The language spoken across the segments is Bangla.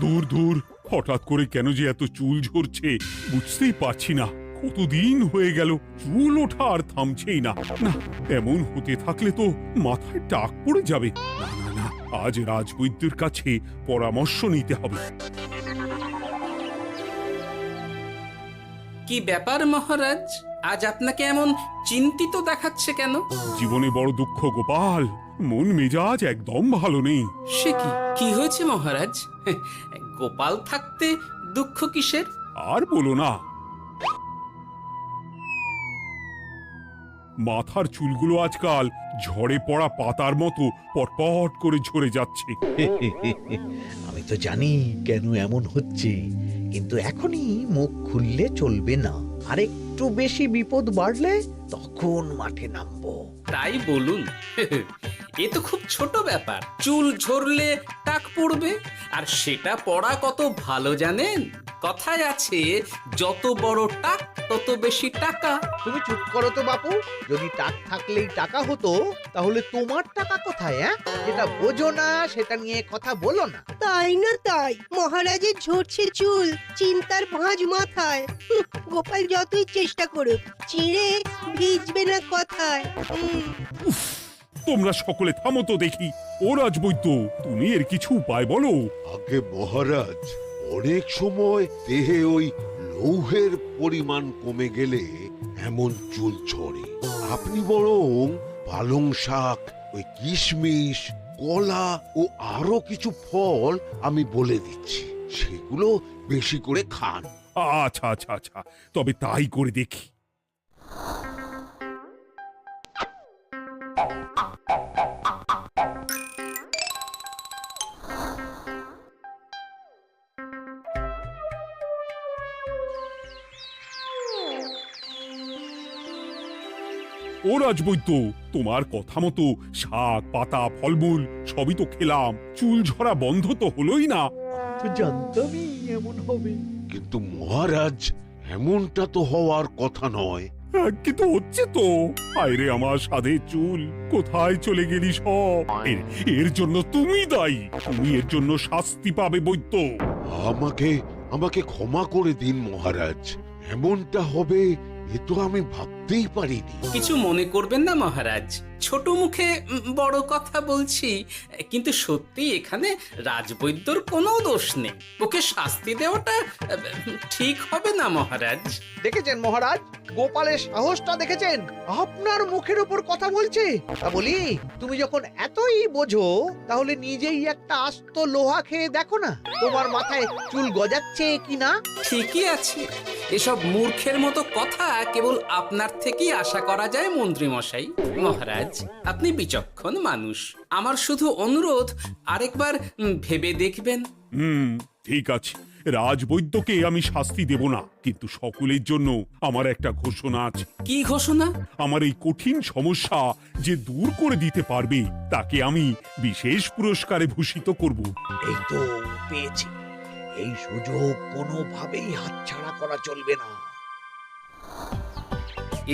দূর দূর, হঠাৎ করে কেন যে এত চুল ঝরছে বুঝতেই পারছি না। কতদিন হয়ে গেল চুল ওঠা আর থামছেই না। না, এমন হতে থাকলে তো মাথায় টাক পড়ে যাবে। না না না, আজ রাজবৈদ্যের কাছে পরামর্শ নিতে হবে। কি ব্যাপার মহারাজ, আজ আপনাকে এমন চিন্তিত দেখাচ্ছে কেন? জীবনে বড় দুঃখ গোপাল, মন মেজাজ একদম ভালো নেই। সে কি, কি হয়েছে মহারাজ? গোপাল থাকতে দুঃখ কিসের? আর বলো না, মাথার চুলগুলো আজকাল ঝড়ে পড়া পাতার মতো পটপট করে ঝরে যাচ্ছে। আমি তো জানি কেন এমন হচ্ছে, কিন্তু এখনই মুখ খুললে চলবে না। আর একটু বেশি বিপদ বাড়লে তখন মাঠে নামবো। তাই বলুন। এ তো খুব ছোট ব্যাপার, চুল ঝরলে টাক পড়বে, আর সেটা পড়া কত ভালো জানেন? কথায় আছে, যত বড় টাক তত বেশি টাকা। তুমি চুপ করো তো বাপু। যদি টাক থাকলেই টাকা হতো, তাহলে তোমার টাকা কোথায়? যেটা বোঝো না সেটা নিয়ে কথা বলো না। তাই না তাই, মহারাজের ঝরছে চুল, চিন্তার ভাঁজ মাথায়। গোপাল যতই চেষ্টা করুক, চিড়ে ভিজবে না কথায়। উফ, তোমরা সকলে থামো তো দেখি। ও রাজবৈদ্য, তুমি এর কিছু উপায় বলো। আগে মহারাজ, অনেক সময় দেহে ওই লৌহের পরিমাণ কমে গেলে এমন চুল ঝরে। আপনি বরং পালং শাক, ওই কিশমিশ, কলা ও আরো কিছু ফল আমি বলে দিচ্ছি, সেগুলো বেশি করে খান। আচ্ছা আচ্ছা আচ্ছা, তবে তাই করে দেখি। ও রাজবৈদ্য, তোমার কথা মতো শাক পাতা ফলমূল সবই তো খেলাম, চুল ঝরা বন্ধ তো হলোই না। তো জানতামই এমন হবে। কিন্তু মহারাজ, এমনটা তো হওয়ার কথা নয়। কিন্তু হচ্ছে তো। আরে আমার সাধের চুল, কোথায় চলে গেলি সব? এর জন্য তুমি দায়ী, তুমি এর জন্য শাস্তি পাবে বৈদ্য। আমাকে আমাকে ক্ষমা করে দিন মহারাজ, এমনটা হবে এ তো আমি ভাবতেই পারিনি। কিছু মনে করবেন না মহারাজ, ছোট মুখে বড় কথা বলছি, কিন্তু সত্যি এখানে রাজবৈদ্যর কোনো দোষ নেই। ওকে শাস্তি দেওয়াটা ঠিক হবে না মহারাজ। দেখেছেন মহারাজ, গোপালের সাহসটা দেখেছেন? আপনার মুখের উপর কথা বলছে। তা বলি, তুমি যখন এতই বোঝো, তাহলে নিজেই একটা আস্ত লোহা খেয়ে দেখো না, তোমার মাথায় চুল গজাচ্ছে কিনা। ঠিকই আছে, এসব মূর্খের মতো কথা কেবল আপনার থেকেই আশা করা যায় মন্ত্রী মশাই। মহারাজ, আপনি বিচক্ষণ মানুষ, আমার শুধু অনুরোধ, আরেকবার ভেবে দেখবেন। ঠিক আছে, রাজবৈদ্যকে আমি শাস্তি দেব না, কিন্তু সকলের জন্য আমার একটা ঘোষণা আছে। কি ঘোষণা? আমার এই কঠিন সমস্যা যে দূর করে দিতে পারবে, তাকে আমি বিশেষ পুরস্কারে ভূষিত করব। এই তো পেয়েছি, এই সুযোগ কোনোভাবেই হাতছাড়া করা চলবে না।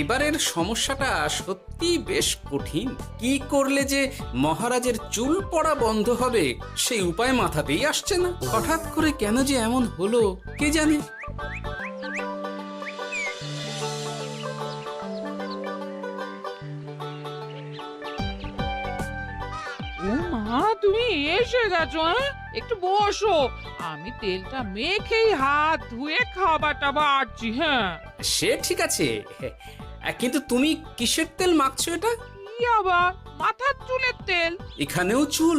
এবারের সমস্যাটা সত্যি বেশ কঠিন। কি করলে যে মহারাজের চুল পড়া বন্ধ হবে সেই উপায় মাথাতেই আসছে না। হঠাৎ করে কেন যে এমন হলো কে জানে। ও মা, তুমি এসে গেছো? একটু বসো, আমি তেলটা মেখেই হাত ধুয়ে খাবারটা বাড়ছি। হ্যাঁ, সে ঠিক আছে, কিন্তু তুমি কিসের তেল মাখছো এটা? কি আবার মাথার চুলের তেল? এখানেও চুল,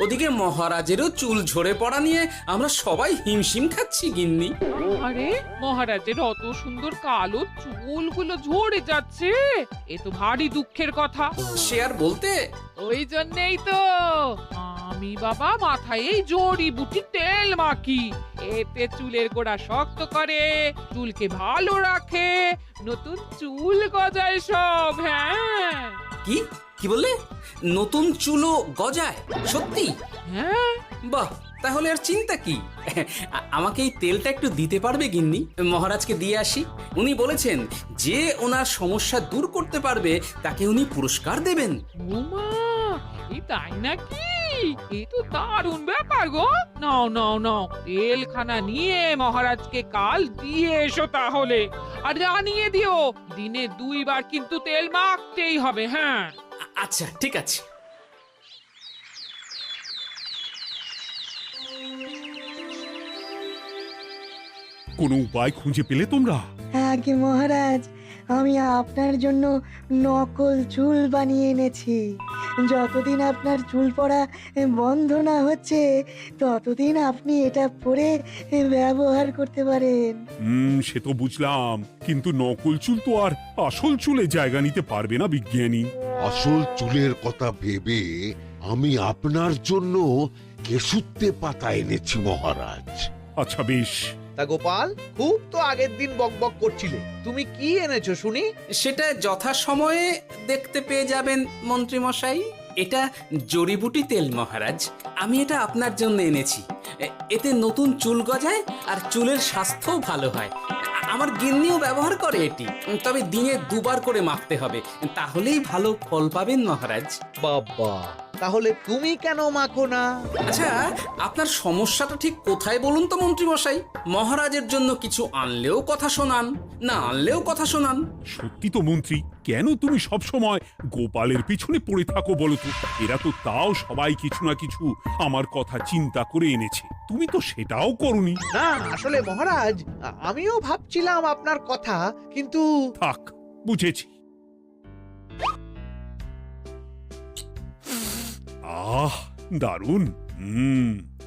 ওদিকে মহারাজেরও চুল ঝরে পড়া নিয়ে আমরা সবাই হিমশিম খাচ্ছি গিন্নি। আরে, মহারাজের অত সুন্দর কালো চুলগুলো ঝরে যাচ্ছে, এ তো ভারী দুঃখের কথা। সে আর বলতে, ওই জন্যেই তো আমি বাবা মাথায় এই জড়িবুটি তেল মাখি। এতে চুলের গোড়া শক্ত করে, চুলকে ভালো রাখে, নতুন চুল গজায় সব। হ্যাঁ। কি কি বললে? নতুন চুলও গজায়? সত্যি? হ্যাঁ। বাহ, তাহলে আর চিন্তা কি? আমাকে এই তেলটা একটু দিতে পারবে গিন্নি? মহারাজকে দিয়ে আসি। উনি বলেছেন যে ওনার সমস্যা দূর করতে পারবে তাকে উনি পুরস্কার দেবেন। উমা, এই তাই নাকি? এই তো দারুণ ব্যাপার গো। নাও নাও নাও, তেলখানা নিয়ে মহারাজকে কাল দিয়ে এসো তাহলে। আর জানিয়ে দিও, দিনে 2 বার কিন্তু তেল মাখতেই হবে। হ্যাঁ, আচ্ছা, ঠিক আছে। কোনো উপায় খুঁজে পেলে তোমরা? আগে মহারাজ, আমি আপনার জন্য নকল চুল বানিয়ে এনেছি। যতদিন আপনার চুল পড়া বন্ধ না হচ্ছে ততদিন আপনি এটা পরে ব্যবহার করতে পারেন। সে তো বুঝলাম, কিন্তু নকল চুল তো আর আসল চুলে জায়গা নিতে পারবে না বিজ্ঞানী। আসল চুলের কথা ভেবে আমি আপনার জন্য কেশুত্তে পাতা এনেছি মহারাজ। আচ্ছা বেশ। তা গোপাল, খুব তো আগের দিন বকবক করছিলে, তুমি কি এনেছো শুনি? সেটা যথাসময়ে দেখতে পেয়ে যাবেন মন্ত্রী মশাই। এটা জড়িবুটি তেল মহারাজ। আমি এটা আপনার জন্য এনেছি। এতে নতুন চুল গজায় আর চুলের স্বাস্থ্যও ভালো হয়। আমার গিন্নিও ব্যবহার করে এটি, তবে দিনে 2 বার করে মাখতে হবে, তাহলেই ভালো ফল পাবেন মহারাজ। বাবা, তাহলে তুমি কেন মাখো না? আচ্ছা, আপনার সমস্যাটা ঠিক কোথায় বলুন তো মন্ত্রী মশাই? মহারাজের জন্য কিছু আনলেও কথা শোনান, না আনলেও কথা শোনান। সত্যি তো মন্ত্রী, কেন তুমি সব সময় গোপালের পিছনে পড়ে থাকো বলো তো? এরা তো তাও সবাই কিছু না কিছু আমার কথা চিন্তা করে এনেছে, তুমি তো সেটাও করনি। না, আসলে মহারাজ, আমিও ভাবছিলাম আপনার কথা, কিন্তু থাক, বুঝেছি। আহ, দারুণ।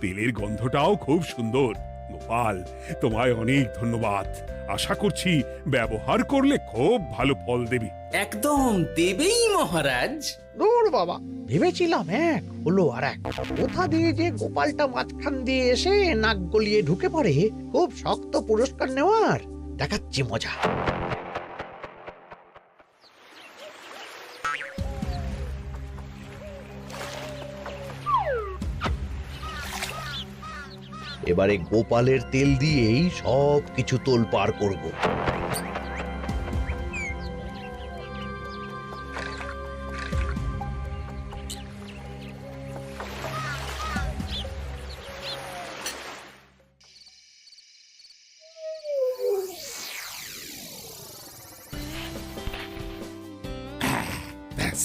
তেলের গন্ধটাও খুব সুন্দর। গোপাল, তোমায় অনেক ধন্যবাদ। আশা করছি ব্যবহার করলে খুব ভালো ফল দেবে। একদম দেবেই মহারাজ। দূর বাবা, ভেবেছিলাম এক হলো আর এক। কোথা দিয়ে যে গোপালটা মাঝখান দিয়ে এসে নাক গলিয়ে ঢুকে পড়ে, খুব শক্ত পুরস্কার নেওয়ার। দেখাচ্ছি মজা। এবারে গোপালের তেল দিয়েই সব কিছু তোলপাড় করব। ব্যাস,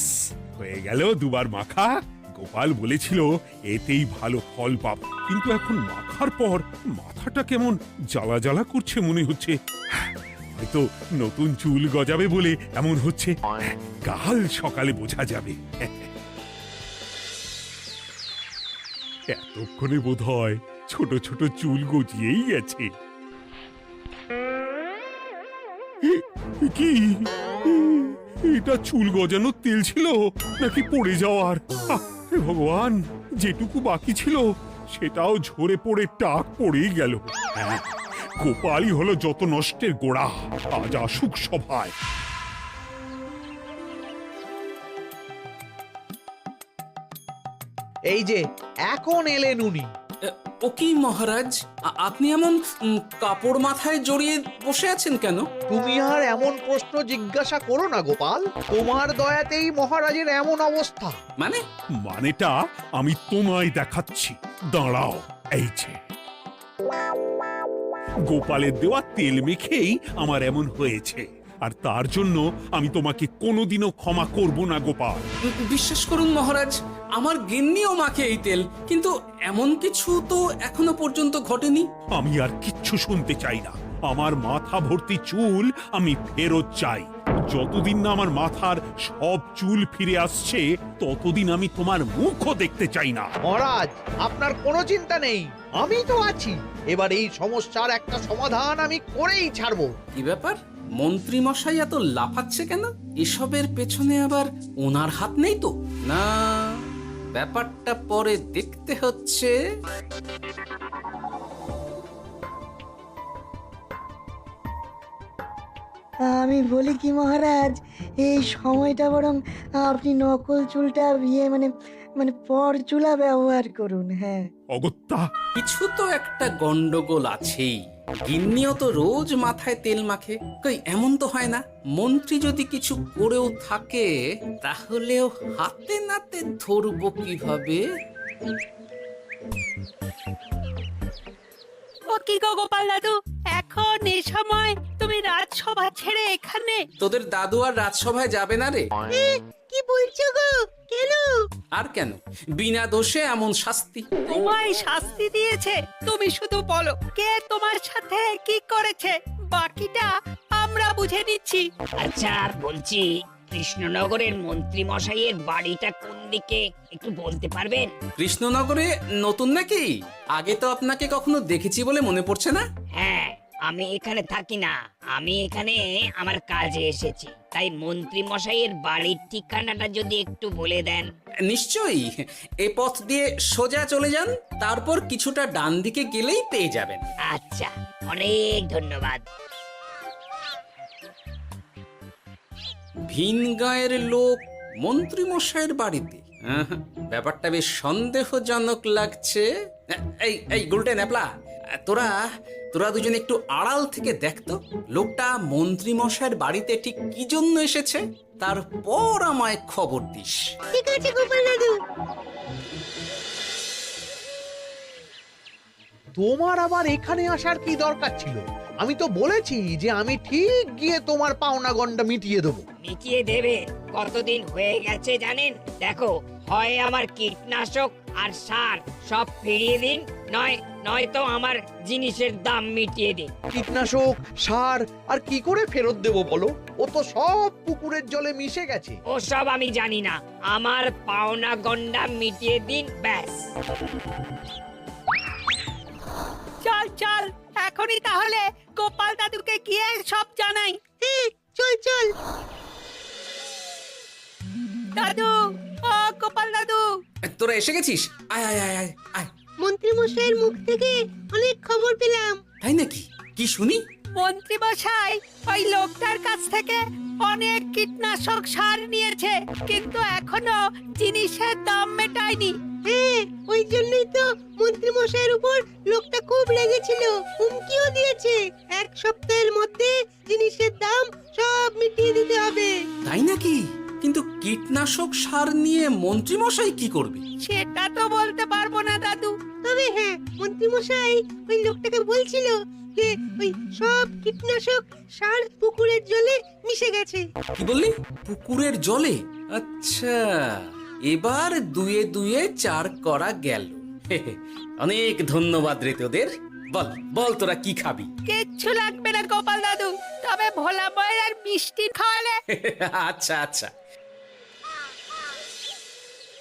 হয়ে গেল 2 বার মাখা। গোপাল বলেছিল এতেই ভালো ফল পাব, কিন্তু এখন মাখার পর মাথাটা কেমন জ্বালা জ্বালা করছে মনে হচ্ছে। হয়তো নতুন চুল গজাবে বলে এমন হচ্ছে। কাল সকালে বোঝা যাবে। এতক্ষণে বোধহয় ছোট ছোট চুল গজিয়েই গেছে। কি এটা চুল গজানোর তেল ছিল নাকি পড়ে যাওয়ার? হে ভগবান, যেটুকু বাকি ছিল সেটাও ঝরে পড়ে টাক পড়েই গেল। হ্যাঁ, গোপালই হলো যত নষ্টের গোড়া। আজ আসুক সভায়। এই যে এখন এলেন উনি। ও কি মহারাজ, আপনি এমন কাপড় মাথায় জড়িয়ে বসে আছেন কেন? তুমি আর এমন প্রশ্ন জিজ্ঞাসা করো না গোপাল, তোমার দয়াতেই মহারাজের এমন অবস্থা। মানেটা আমি তোমায় দেখাচ্ছি, দাঁড়াও। এই যে গোপালের দেওয়া তেল মেখেই আমার এমন হয়েছে, আর তার জন্য আমি তোমাকে কোনোদিনও ক্ষমা করব না গোপাল। বিশ্বাস করুন মহারাজ, আমার গিন্নিও মাখে এই তেল, কিন্তু এমন কিছু তো এখনো পর্যন্ত ঘটেনি। আমি আর কিচ্ছু শুনতে চাই না। আমার মাথা ভর্তি চুল আমি ফেরত চাই। যতদিন না আমার মাথার সব চুল ফিরে আসছে ততদিন আমি তোমার মুখও দেখতে চাই না। মহারাজ, আপনার কোনো চিন্তা নেই, আমি তো আছি। এবার এই সমস্যার একটা সমাধান আমি করেই ছাড়বো। কি ব্যাপার, মন্ত্রী মশাই এত লাফাচ্ছে কেন? এসবের পেছনে আবার ওনার হাত নেই তো? না, ব্যাপারটা পরে দেখতে হচ্ছে। আমি বলি কি মহারাজ, এই সময়টা বরং আপনি নকল চুলটা মানে পরচুলা ব্যবহার করুন। হ্যাঁ, অগত্যা কিছু তো একটা গন্ডগোল আছেই। গিন্নিও তো রোজ মাথায় তেল মাখে, কই এমন তো হয় না। মন্ত্রী যদি কিছু করেও থাকে তাহলেও হাতে নাতে ধরবো কিভাবে? ও কি গো গোপাল দাদু, এখন এই সময় তুমি রাজসভা ছেড়ে এখানে? তোদের দাদু আর রাজসভায় যাবে না রে? কি বলছো গো? কেন? আর কেন, বিনা দোষে এমন শাস্তি। তোমায় শাস্তি দিয়েছে, তুমি শুধু বলো কে তোমার সাথে কি করেছে, বাকিটা আমরা বুঝে নিচ্ছি। আচ্ছা বলছি, কৃষ্ণনগরের মন্ত্রী মশাইয়ের বাড়িটা কোন দিকে একটু বলতে পারবেন? কৃষ্ণনগরে নতুন নাকি? আগে তো আপনাকে কখনো দেখেছি বলে মনে পড়ছে না। হ্যাঁ, আমি এখানে থাকি না, আমি এখানে আমার কাজে এসেছি, তাই মন্ত্রী মশাইয়ের বাড়ির ঠিকানাটা যদি একটু বলে দেন। নিশ্চয়ই, এ পথ দিয়ে সোজা চলে যান, তারপর কিছুটা ডান দিকে গেলেই পেয়ে যাবেন। আচ্ছা, অনেক ধন্যবাদ। ভিন গাঁয়ের লোক মন্ত্রী মশাইয়ের বাড়িতে? ব্যাপারটা বেশ সন্দেহজনক লাগছে। এই এই গুলটে ন্যাপলা, তোরা তোরা দুজন একটু আড়াল থেকে দেখতো লোকটা মন্ত্রী মশাইয়ের বাড়িতে ঠিক কি জন্য এসেছে, তারপর আমায় খবর দিস। ঠিক আছে গোপাল দাদু। তোমার আবার এখানে আসার কি দরকার ছিল? আমি তো বলেছি যে আমি ঠিক গিয়ে তোমার পাওনা গন্ডা মিটিয়ে দেবো। মিটিয়ে দেবে? কতদিন হয়ে গেছে জানেন? দেখো, হয় আমার কীটনাশক আর সার সব ফিরিয়ে দিন, নয়তো আমার জিনিসের দাম মিটিয়ে দিন। কীটনাশক, সার আর কি করে ফেরত দেবো বলো? ও তো সব পুকুরের জলে মিশে গেছে। ওসব আমি জানি না, আমার পাওনা গন্ডা মিটিয়ে দিন, ব্যাস। চল চল, এখনই তাহলে গোপাল দাদুকে গিয়ে সব জানাই। চল চল। দাদু, ও গোপাল দাদু। তোরা এসে গেছিস? আয় আয় আয় আয় আয়। মন্ত্রী মশাইয়ের মুখ থেকে অনেক খবর পেলাম। তাই নাকি? কি শুনি? মন্ত্রী মশাই ওই লোকটার কাছ থেকে অনেক কীটনাশক সার নিয়েছে, কিন্তু এখনো জিনিসের দাম মেটায়নি। হ্যাঁ, ওই জন্যই তো মন্ত্রী মশাইয়ের উপর লোকটা খুব রেগেছিল, হুমকিও দিয়েছে 1 সপ্তাহের মধ্যে জিনিসের দাম সব মিটিয়ে দিতে হবে। তাই নাকি? কিন্তু কীটনাশক সার নিয়ে মন্ত্রী মশাই কি করবে? সেটা তো বলতে পারবো না দাদু। তবে হ্যাঁ, মন্ত্রী মশাই ওই লোকটাকে বলছিল যে ওই সব কীটনাশক সার পুকুরের জলে মিশে গেছে। কি বললি? পুকুরের জলে? আচ্ছা, এবার দুয়ে দুয়ে 4 করা গেল। অনেক ধন্যবাদ রে তোদের। বল বল, তোরা কি খাবি? কিচ্ছু লাগবে না গোপাল দাদু, তবে ভোলা বয়ের আর মিষ্টি খাওয়ালে। আচ্ছা আচ্ছা।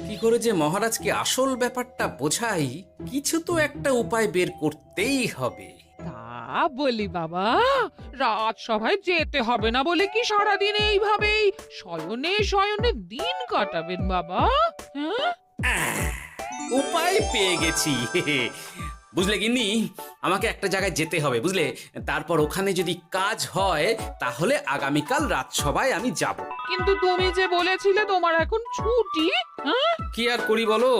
কি করে যে মহারাজকে আসল ব্যাপারটা বোঝাই, কিছু তো একটা উপায় বের করতেই হবে। তা বলি বাবা, রাজসভায় যেতে হবে না বলে কি সারাদিন এইভাবেই শয়নে শয়নে দিন কাটাবেন বাবা? হ্যাঁ, উপায় পেয়ে গেছি। বুঝলে গিন্নি, আমাকে একটা জায়গায় যেতে হবে, বুঝলে? তারপর ওখানে যদি কাজ হয় তাহলে আগামীকাল রাজসভায় আমি যাব। কিন্তু তুমি যে বলেছিলে তোমার এখন ছুটি। হ্যাঁ, কি আর করি বলো,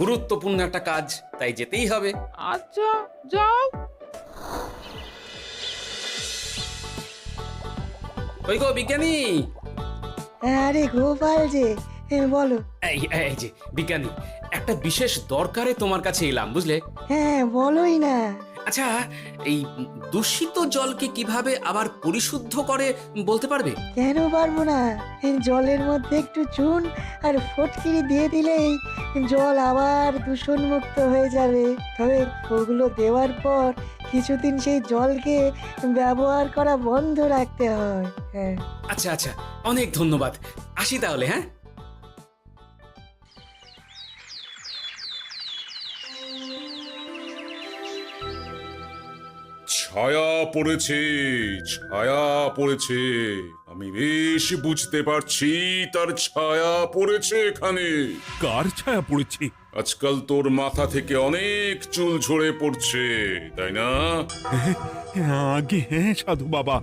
গুরুত্বপূর্ণ একটা কাজ, তাই যেতেই হবে। আচ্ছা যাও। ওই গো বিজ্ঞানী, আরে গোপাল যে, বলো। এই এই যে বিজ্ঞানী, একটা বিশেষ দরকারে তোমার কাছে এলাম, বুঝলে? হ্যাঁ, বলোই না। আচ্ছা, এই দূষিত জলকে কিভাবে আবার পরিশুদ্ধ করে বলতে পারবে? কেন পারবো না? জলের মধ্যে একটু চুন আর ফটকিরি দিয়ে দিলেই জল আবার দূষণমুক্ত হয়ে যাবে। তবে ওগুলো দেওয়ার পর কিছুদিন সেই জলকে ব্যবহার করা বন্ধ রাখতে হয়। হ্যাঁ। আচ্ছা আচ্ছা, অনেক ধন্যবাদ, আসি তাহলে। হ্যাঁ, ছায়া পড়েছে, ছায়া পড়েছে, আমি বেশ বুঝতে পারছি তার ছায়া পড়েছে এখানে। কার ছায়া পড়েছে? আজকাল তোর মাথা থেকে অনেক চুল ঝরে পড়ছে, তাই না? আগে হ্যাঁ সাধু বাবা,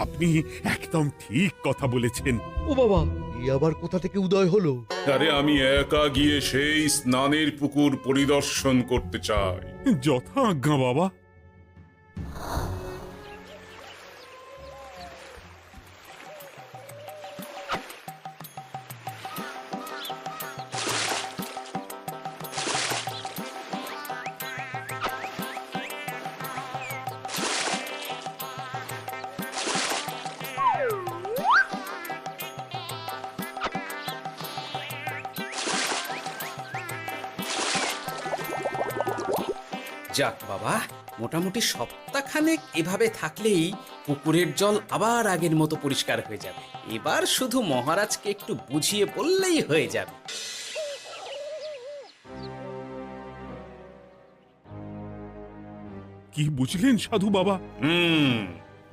আপনি একদম ঠিক কথা বলেছেন। ও বাবা, এ এ আবার কোথা থেকে উদয় হলো? আরে আমি একা গিয়ে সেই স্নানের পুকুর পরিদর্শন করতে চাই। যথা আজ্ঞা বাবা। যাক বাবা, মোটামুটি সপ্তাহখানেক এভাবে থাকলেই পুকুরের জল আবার আগের মতো পরিষ্কার হয়ে যাবে। এবার শুধু মহারাজকে একটু বুঝিয়ে বললেই হয়ে যাবে। কি বুঝলেন সাধু বাবা?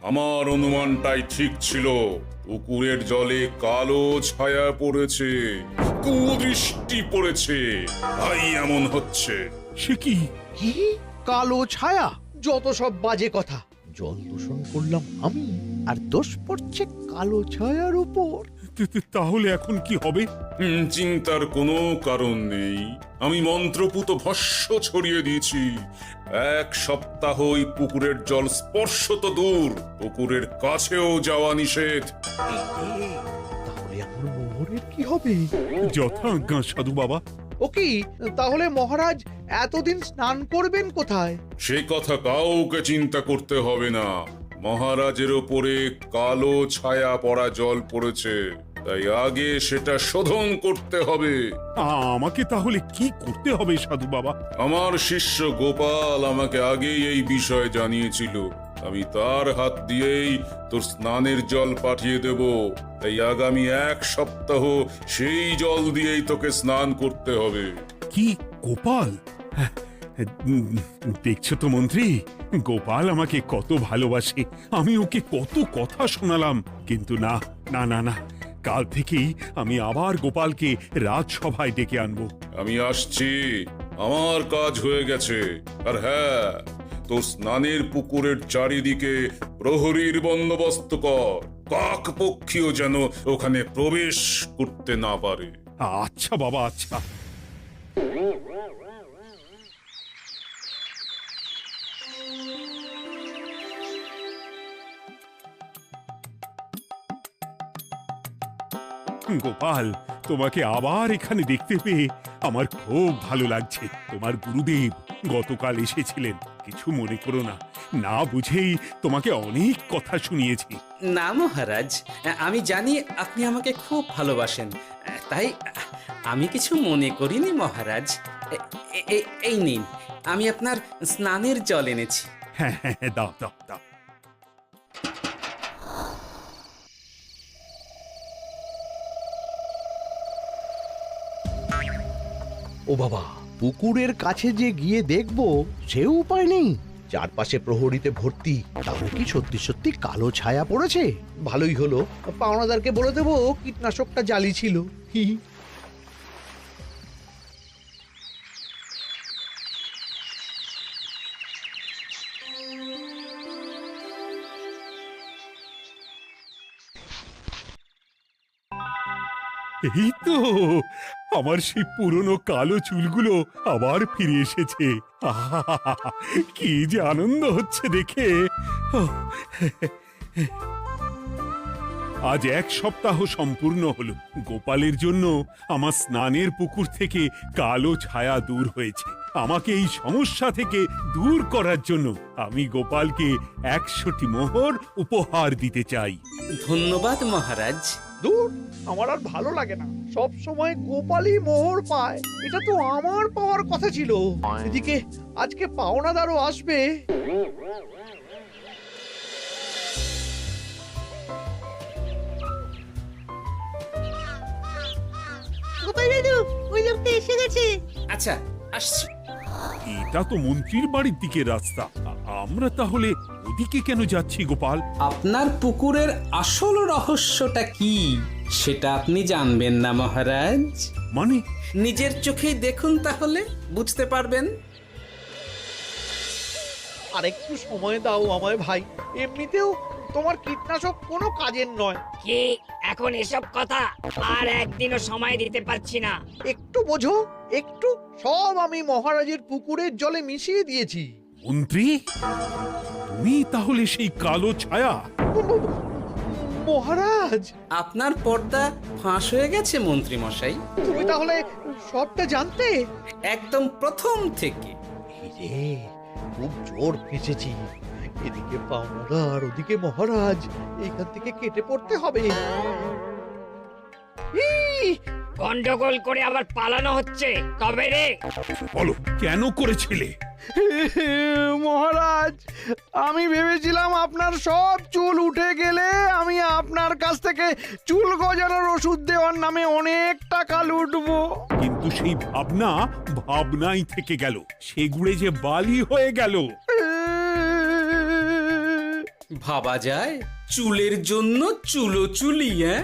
আমার অনুমানটাই ঠিক ছিল। পুকুরের জলে কালো ছায়া পড়েছে, কুদৃষ্টি পড়েছে, তাই এমন হচ্ছে। সে কি? কি কালো ছায়া? যত সব বাজে কথা। জল দূষণ করলাম আমি, আর দোষ পড়ছে কালো ছায়ার উপর। তাহলে এখন কি হবে? চিন্তার কোনো কারণ নেই। আমি মন্ত্রপুত ভস্য ছড়িয়ে দিয়েছি। 1 সপ্তাহ ওই পুকুরের জল স্পর্শ তো দূর, পুকুরের কাছেও যাওয়া নিষেধ। তাহলে আমার মোহরের কি হবে? যথা আজ্ঞা সাধু বাবা। ও কি, তাহলে মহারাজ এতদিন স্নান করবেন কোথায়? সে কথা কাউকে চিন্তা করতে হবে না। মহারাজের ওপরে কালো ছায়া পড়া জল পড়েছে, তাই আগে সেটা শোধন করতে হবে। আমাকে তাহলে কি করতে হবে সাধু বাবা? আমার শিষ্য গোপাল আমাকে আগেই এই বিষয় জানিয়েছিল। আমি তার হাত দিয়েই তোর স্নানের জল পাঠিয়ে দেব। তাই আগামী 1 সপ্তাহ সেই জল দিয়েই তোকে স্নান করতে হবে। কি গোপাল? দেখছো তো মন্ত্রী, গোপাল আমাকে কত ভালোবাসে। আমি ওকে কত কথা শোনালাম, কিন্তু না না না না, কাল থেকেই আমি আবার গোপালকে রাজসভায় ডেকে আনবো। আমি আসছি, আমার কাজ হয়ে গেছে। আর হ্যাঁ, তোর স্নানের পুকুরের চারিদিকে প্রহরীর বন্দোবস্ত কর। কাক পক্ষীও যেন ওখানে প্রবেশ করতে না পারে। আচ্ছা বাবা, আচ্ছা। গোপাল, তোমাকে আবার এখানে দেখতে পেয়ে আমার খুব ভালো লাগছে। তোমার গুরুদেব গতকাল এসেছিলেন, কিছু মনে করো না। না বুঝেই তোমাকে অনেক কথা শুনিয়েছি। না মহারাজ, আমি জানি আপনি আমাকে খুব ভালোবাসেন, তাই আমি কিছু মনে করিনি মহারাজ। এই নিন, আমি আপনার স্নানের জল এনেছি। হ্যাঁ হ্যাঁ হ্যাঁ, দাও দাও দাও। ও বাবা, পুকুরের কাছে যে গিয়ে দেখবো সে উপায় নেই। চারপাশে প্রহরীতে ভর্তি, তাহলে কি সত্যি সত্যি কালো ছায়া পড়েছে? ভালোই হলো, পাওনাদারকে বলে দেবো কীটনাশকটা জালি ছিল। হি হি। এই তো আমার সেই পুরনো কালো চুলগুলো আবার ফিরে এসেছে। আহা, কি যে আনন্দ হচ্ছে দেখে। আজ 1 সপ্তাহ সম্পূর্ণ হলো। গোপালের জন্য আমার স্নানের পুকুর থেকে কালো ছায়া দূর হয়েছে। আমাকে এই সমস্যা থেকে দূর করার জন্য আমি গোপালকে 100টি মোহর উপহার দিতে চাই। ধন্যবাদ মহারাজ। দূর, আমার আর ভালো লাগে না। সব সময় গোপালই মোহর পায়, এটা তো আমার পাওয়ার কথা ছিল। এদিকে আজকে পাওনাদারও আসবে। গোপাল দাদু, ওই লোকটা এসে গেছে। আচ্ছা, আসছি। এটা তো মন্ত্রীর বাড়ির দিকে রাস্তা। আমরা তাহলে ওদিকে কেন যাচ্ছি গোপাল? আপনার পুকুরের আসল রহস্যটা কি সেটা আপনি জানবেন না মহারাজ? মানে? নিজের চোখেই দেখুন, তাহলে বুঝতে পারবেন। আর একটু সময় দাও আমায় ভাই। এমনিতেও তোমার কীটনাশক কোনো কাজের নয়। কি এখন এসব কথা আর একদিনও সময় দিতে পারছি না। একটু বোঝো, একটু। সব আমি মহারাজের পুকুরের জলে মিশিয়ে দিয়েছি। মন্ত্রী, তুমি তাহলে সেই কালো ছায়া? মহারাজ, আপনার পর্দা ফাঁস হয়ে গেছে মন্ত্রী মশাই। তুমি তাহলে সবটা জানতে? একদম প্রথম থেকে। রে, খুব জোর ফেঁসেছি। এদিকে পাওনাদার, ওদিকে মহারাজ, এইখান থেকে কেটে পড়তে হবে। গন্ডগোল করে আবার পালানো হচ্ছে তবে রে। বলো, কেন করেছিলে? মহারাজ, আমি ভেবেছিলাম আপনার সব চুল উঠে গেলে আমি আপনার কাছ থেকে চুল গজানোর ওষুধ দেওয়ার নামে অনেক টাকা লুটবো। কিন্তু সেই ভাবনা ভাবনাই থেকে গেল, সেগুড়ে যে বালি হয়ে গেল। ভাবা যায় চুলের জন্য চুলো চুলি, হ্যাঁ?